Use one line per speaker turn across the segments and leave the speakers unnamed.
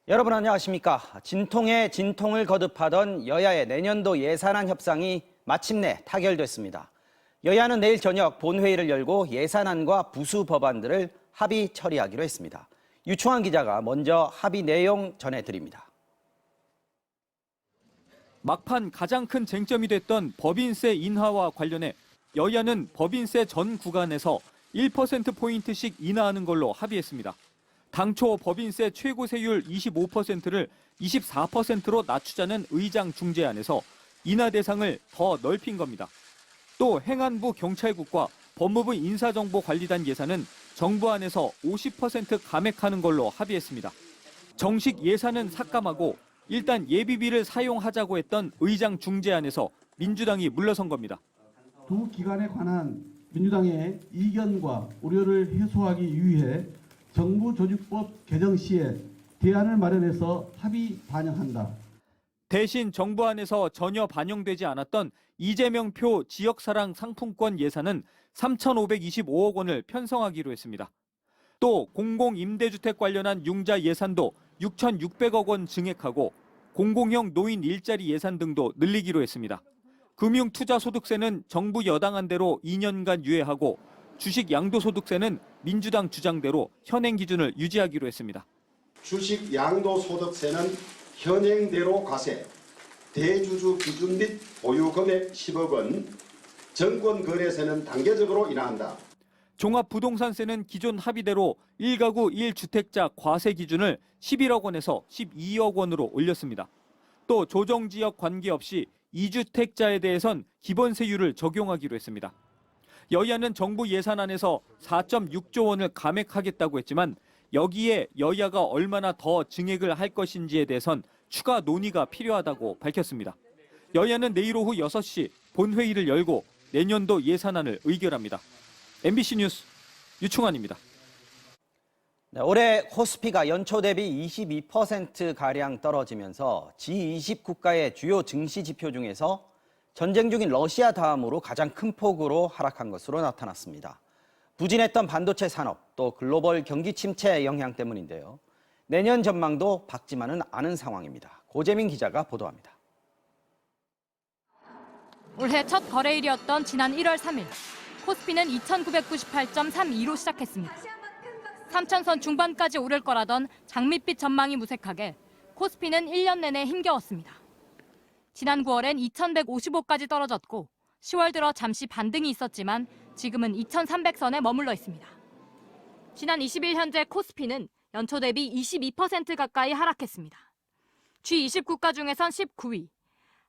여러분 안녕하십니까? 진통에 진통을 거듭하던 여야의 내년도 예산안 협상이 마침내 타결됐습니다. 여야는 내일 저녁 본회의를 열고 예산안과 부수 법안들을 합의 처리하기로 했습니다. 유충환 기자가 먼저 합의 내용 전해드립니다.
막판 가장 큰 쟁점이 됐던 법인세 인하와 관련해 여야는 법인세 전 구간에서 1%포인트씩 인하하는 걸로 합의했습니다. 당초 법인세 최고 세율 25%를 24%로 낮추자는 의장 중재안에서 인하 대상을 더 넓힌 겁니다. 또 행안부 경찰국과 법무부 인사정보관리단 예산은 정부안에서 50% 감액하는 걸로 합의했습니다. 정식 예산은 삭감하고 일단 예비비를 사용하자고 했던 의장 중재안에서 민주당이 물러선 겁니다.
두 기관에 관한 민주당의 이견과 우려를 해소하기 위해 정부조직법 개정 시에 대안을 마련해서 합의 반영한다.
대신 정부안에서 전혀 반영되지 않았던 이재명표 지역사랑 상품권 예산은 3,525억 원을 편성하기로 했습니다. 또 공공임대주택 관련한 융자 예산도 6,600억 원 증액하고 공공형 노인 일자리 예산 등도 늘리기로 했습니다. 금융투자소득세는 정부 여당안대로 2년간 유예하고 주식 양도소득세는 민주당 주장대로 현행 기준을 유지하기로 했습니다.
주식 양도소득세는 현행대로 과세, 대주주 기준 및 보유 금액 10억 원, 정권거래세는 단계적으로 인하한다.
종합부동산세는 기존 합의대로 1가구 1주택자 과세 기준을 11억 원에서 12억 원으로 올렸습니다. 또 조정지역 관계없이 2주택자에 대해선 기본세율을 적용하기로 했습니다. 여야는 정부 예산안에서 4.6조 원을 감액하겠다고 했지만 여기에 여야가 얼마나 더 증액을 할 것인지에 대해선 추가 논의가 필요하다고 밝혔습니다. 여야는 내일 오후 6시 본회의를 열고 내년도 예산안을 의결합니다. MBC 뉴스 유충환입니다.
올해 코스피가 연초 대비 22%가량 떨어지면서 G20 국가의 주요 증시 지표 중에서 전쟁 중인 러시아 다음으로 가장 큰 폭으로 하락한 것으로 나타났습니다. 부진했던 반도체 산업, 또 글로벌 경기 침체 영향 때문인데요. 내년 전망도 밝지만은 않은 상황입니다. 고재민 기자가 보도합니다.
올해 첫 거래일이었던 지난 1월 3일, 코스피는 2,998.32로 시작했습니다. 3,000선 중반까지 오를 거라던 장밋빛 전망이 무색하게 코스피는 1년 내내 힘겨웠습니다. 지난 9월엔 2,155까지 떨어졌고 10월 들어 잠시 반등이 있었지만 지금은 2,300선에 머물러 있습니다. 지난 20일 현재 코스피는 연초 대비 22% 가까이 하락했습니다. G20 국가 중에선 19위.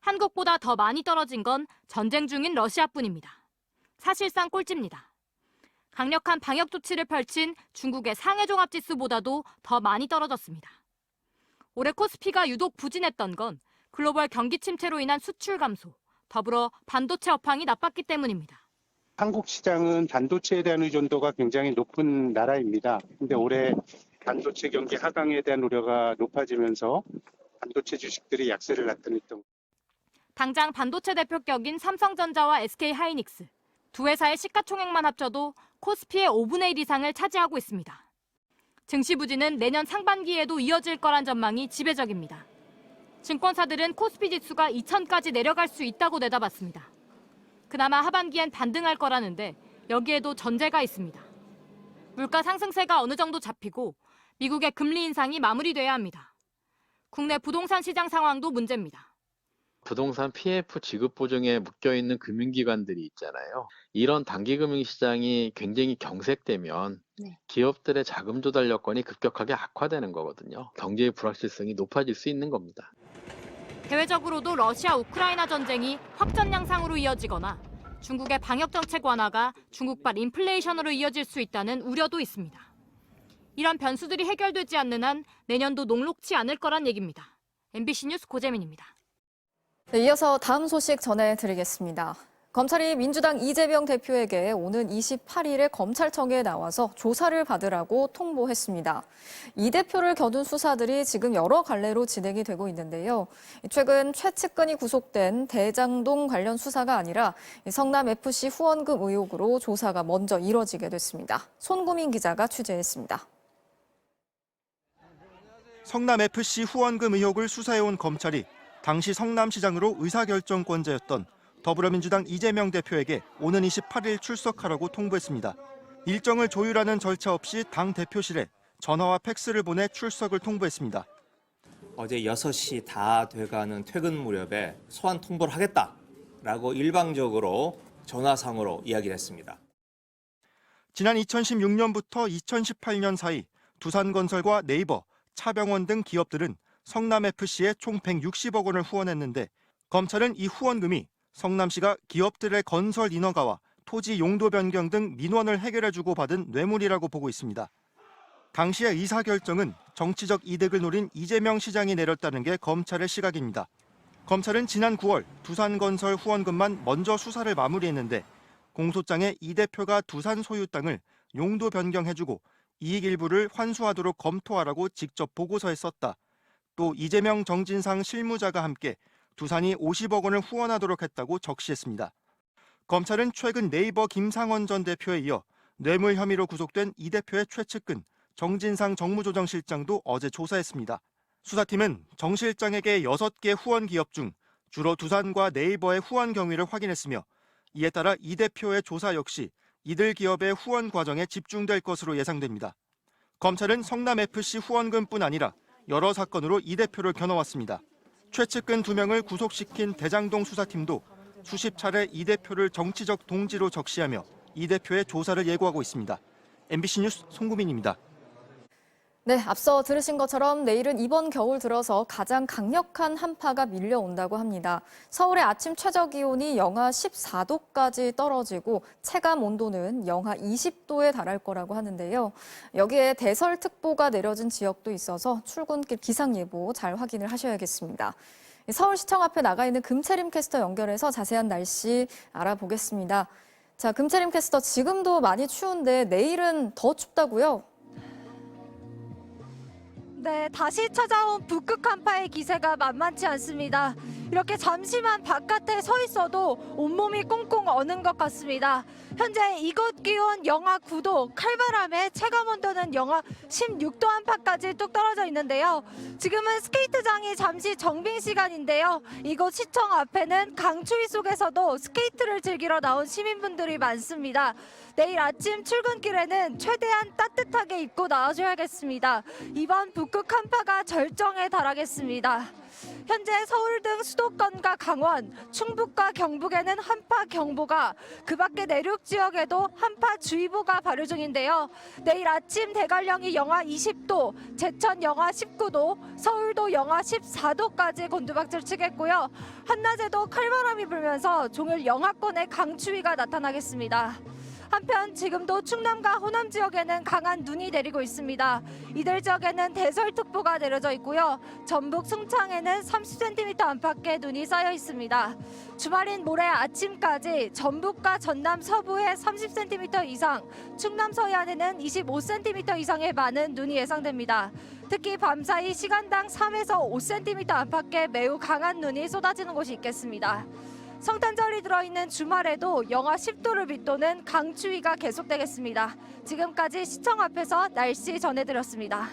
한국보다 더 많이 떨어진 건 전쟁 중인 러시아뿐입니다. 사실상 꼴찌입니다. 강력한 방역 조치를 펼친 중국의 상해종합지수보다도 더 많이 떨어졌습니다. 올해 코스피가 유독 부진했던 건 글로벌 경기 침체로 인한 수출 감소, 더불어 반도체 업황이 나빴기 때문입니다.
한국 시장은 반도체에 대한 의존도가 굉장히 높은 나라입니다. 그런데 올해 반도체 경기 하강에 대한 우려가 높아지면서 반도체 주식들이 약세를 나타냈던.
당장 반도체 대표격인 삼성전자와 SK하이닉스, 두 회사의 시가총액만 합쳐도 코스피의 5분의 1 이상을 차지하고 있습니다. 증시 부진은 내년 상반기에도 이어질 거란 전망이 지배적입니다. 증권사들은 코스피 지수가 2,000까지 내려갈 수 있다고 내다봤습니다. 그나마 하반기엔 반등할 거라는데 여기에도 전제가 있습니다. 물가 상승세가 어느 정도 잡히고 미국의 금리 인상이 마무리돼야 합니다. 국내 부동산 시장 상황도 문제입니다.
부동산 PF 지급 보증에 묶여있는 금융기관들이 있잖아요. 이런 단기금융시장이 굉장히 경색되면 기업들의 자금 조달 여건이 급격하게 악화되는 거거든요. 경제의 불확실성이 높아질 수 있는 겁니다.
대외적으로도 러시아 우크라이나 전쟁이 확전 양상으로 이어지거나 중국의 방역 정책 완화가 중국발 인플레이션으로 이어질 수 있다는 우려도 있습니다. 이런 변수들이 해결되지 않는 한 내년도 녹록지 않을 거란 얘기입니다. MBC 뉴스 고재민입니다.
네, 이어서 다음 소식 전해드리겠습니다. 검찰이 민주당 이재명 대표에게 오는 28일에 검찰청에 나와서 조사를 받으라고 통보했습니다. 이 대표를 겨눈 수사들이 지금 여러 갈래로 진행이 되고 있는데요. 최근 최측근이 구속된 대장동 관련 수사가 아니라 성남FC 후원금 의혹으로 조사가 먼저 이뤄지게 됐습니다. 손구민 기자가 취재했습니다.
성남FC 후원금 의혹을 수사해온 검찰이 당시 성남시장으로 의사결정권자였던 더불어민주당 이재명 대표에게 오는 28일 출석하라고 통보했습니다. 일정을 조율하는 절차 없이 당 대표실에 전화와 팩스를 보내 출석을 통보했습니다.
어제 6시 다 돼가는 퇴근 무렵에 소환 통보를 하겠다라고 일방적으로 전화상으로 이야기를 했습니다.
지난 2016년부터 2018년 사이 두산건설과 네이버, 차병원 등 기업들은 성남FC에 총 160억 원을 후원했는데 검찰은 이 후원금이 성남시가 기업들의 건설 인허가와 토지 용도 변경 등 민원을 해결해주고 받은 뇌물이라고 보고 있습니다. 당시의 의사결정은 정치적 이득을 노린 이재명 시장이 내렸다는 게 검찰의 시각입니다. 검찰은 지난 9월 두산건설 후원금만 먼저 수사를 마무리했는데 공소장에 이 대표가 두산 소유 땅을 용도 변경해주고 이익 일부를 환수하도록 검토하라고 직접 보고서에 썼다. 또 이재명 정진상 실무자가 함께 두산이 50억 원을 후원하도록 했다고 적시했습니다. 검찰은 최근 네이버 김상원 전 대표에 이어 뇌물 혐의로 구속된 이 대표의 최측근 정진상 정무조정실장도 어제 조사했습니다. 수사팀은 정 실장에게 6개 후원 기업 중 주로 두산과 네이버의 후원 경위를 확인했으며 이에 따라 이 대표의 조사 역시 이들 기업의 후원 과정에 집중될 것으로 예상됩니다. 검찰은 성남FC 후원금뿐 아니라 여러 사건으로 이 대표를 겨눠왔습니다. 최측근 2명을 구속시킨 대장동 수사팀도 수십 차례 이 대표를 정치적 동지로 적시하며 이 대표의 조사를 예고하고 있습니다. MBC 뉴스 송구민입니다.
네, 앞서 들으신 것처럼 내일은 이번 겨울 들어서 가장 강력한 한파가 밀려온다고 합니다. 서울의 아침 최저 기온이 영하 14도까지 떨어지고 체감 온도는 영하 20도에 달할 거라고 하는데요. 여기에 대설특보가 내려진 지역도 있어서 출근길 기상예보 잘 확인을 하셔야겠습니다. 서울시청 앞에 나가 있는 금채림 캐스터 연결해서 자세한 날씨 알아보겠습니다. 자, 금채림 캐스터, 지금도 많이 추운데 내일은 더 춥다고요?
네, 다시 찾아온 북극 한파의 기세가 만만치 않습니다. 이렇게 잠시만 바깥에 서 있어도 온몸이 꽁꽁 얼는 것 같습니다. 현재 이곳 기온 영하 9도, 칼바람에 체감 온도는 영하 16도 안팎까지 뚝 떨어져 있는데요. 지금은 스케이트장이 잠시 정빙 시간인데요. 이곳 시청 앞에는 강추위 속에서도 스케이트를 즐기러 나온 시민분들이 많습니다. 내일 아침 출근길에는 최대한 따뜻하게 입고 나와줘야겠습니다. 이번 북극 한파가 절정에 달하겠습니다. 현재 서울 등 수도권과 강원, 충북과 경북에는 한파경보가, 그 밖에 내륙 지역에도 한파주의보가 발효 중인데요. 내일 아침 대관령이 영하 20도, 제천 영하 19도, 서울도 영하 14도까지 곤두박질 치겠고요. 한낮에도 칼바람이 불면서 종일 영하권의 강추위가 나타나겠습니다. 한편 지금도 충남과 호남 지역에는 강한 눈이 내리고 있습니다. 이들 지역에는 대설특보가 내려져 있고요. 전북 순창에는 30cm 안팎의 눈이 쌓여 있습니다. 주말인 모레 아침까지 전북과 전남 서부에 30cm 이상, 충남 서해안에는 25cm 이상의 많은 눈이 예상됩니다. 특히 밤사이 시간당 3에서 5cm 안팎의 매우 강한 눈이 쏟아지는 곳이 있겠습니다. 성탄절이 들어있는 주말에도 영하 10도를 밑도는 강추위가 계속되겠습니다. 지금까지 시청 앞에서 날씨 전해드렸습니다.